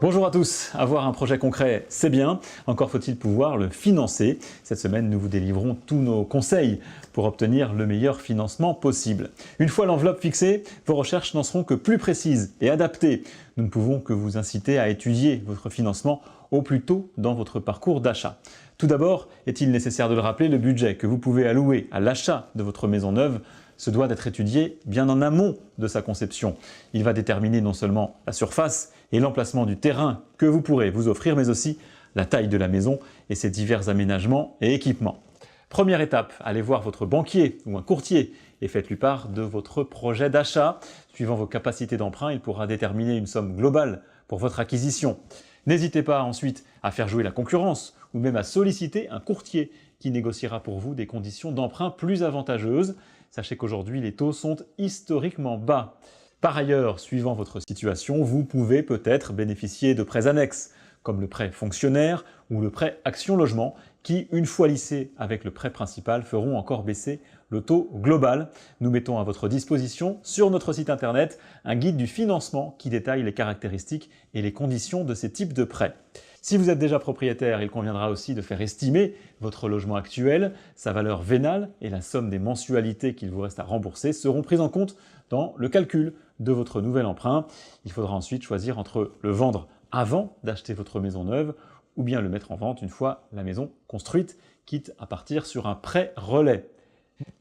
Bonjour à tous, avoir un projet concret c'est bien, encore faut-il pouvoir le financer. Cette semaine nous vous délivrons tous nos conseils pour obtenir le meilleur financement possible. Une fois l'enveloppe fixée, vos recherches n'en seront que plus précises et adaptées. Nous ne pouvons que vous inciter à étudier votre financement au plus tôt dans votre parcours d'achat. Tout d'abord, est-il nécessaire de le rappeler, le budget que vous pouvez allouer à l'achat de votre maison neuve se doit d'être étudié bien en amont de sa conception. Il va déterminer non seulement la surface et l'emplacement du terrain que vous pourrez vous offrir, mais aussi la taille de la maison et ses divers aménagements et équipements. Première étape, allez voir votre banquier ou un courtier et faites-lui part de votre projet d'achat. Suivant vos capacités d'emprunt, il pourra déterminer une somme globale pour votre acquisition. N'hésitez pas ensuite à faire jouer la concurrence ou même à solliciter un courtier qui négociera pour vous des conditions d'emprunt plus avantageuses. Sachez qu'aujourd'hui, les taux sont historiquement bas. Par ailleurs, suivant votre situation, vous pouvez peut-être bénéficier de prêts annexes, comme le prêt fonctionnaire ou le prêt action logement, qui, une fois lissés avec le prêt principal, feront encore baisser le taux global. Nous mettons à votre disposition sur notre site internet un guide du financement qui détaille les caractéristiques et les conditions de ces types de prêts. Si vous êtes déjà propriétaire, il conviendra aussi de faire estimer votre logement actuel, sa valeur vénale et la somme des mensualités qu'il vous reste à rembourser seront prises en compte dans le calcul de votre nouvel emprunt. Il faudra ensuite choisir entre le vendre avant d'acheter votre maison neuve ou bien le mettre en vente une fois la maison construite, quitte à partir sur un prêt relais.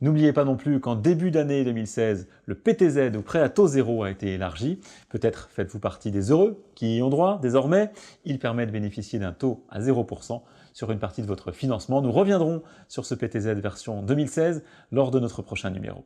N'oubliez pas non plus qu'en début d'année 2016, le PTZ ou prêt à taux zéro a été élargi. Peut-être faites-vous partie des heureux qui y ont droit désormais. Il permet de bénéficier d'un taux à 0% sur une partie de votre financement. Nous reviendrons sur ce PTZ version 2016 lors de notre prochain numéro.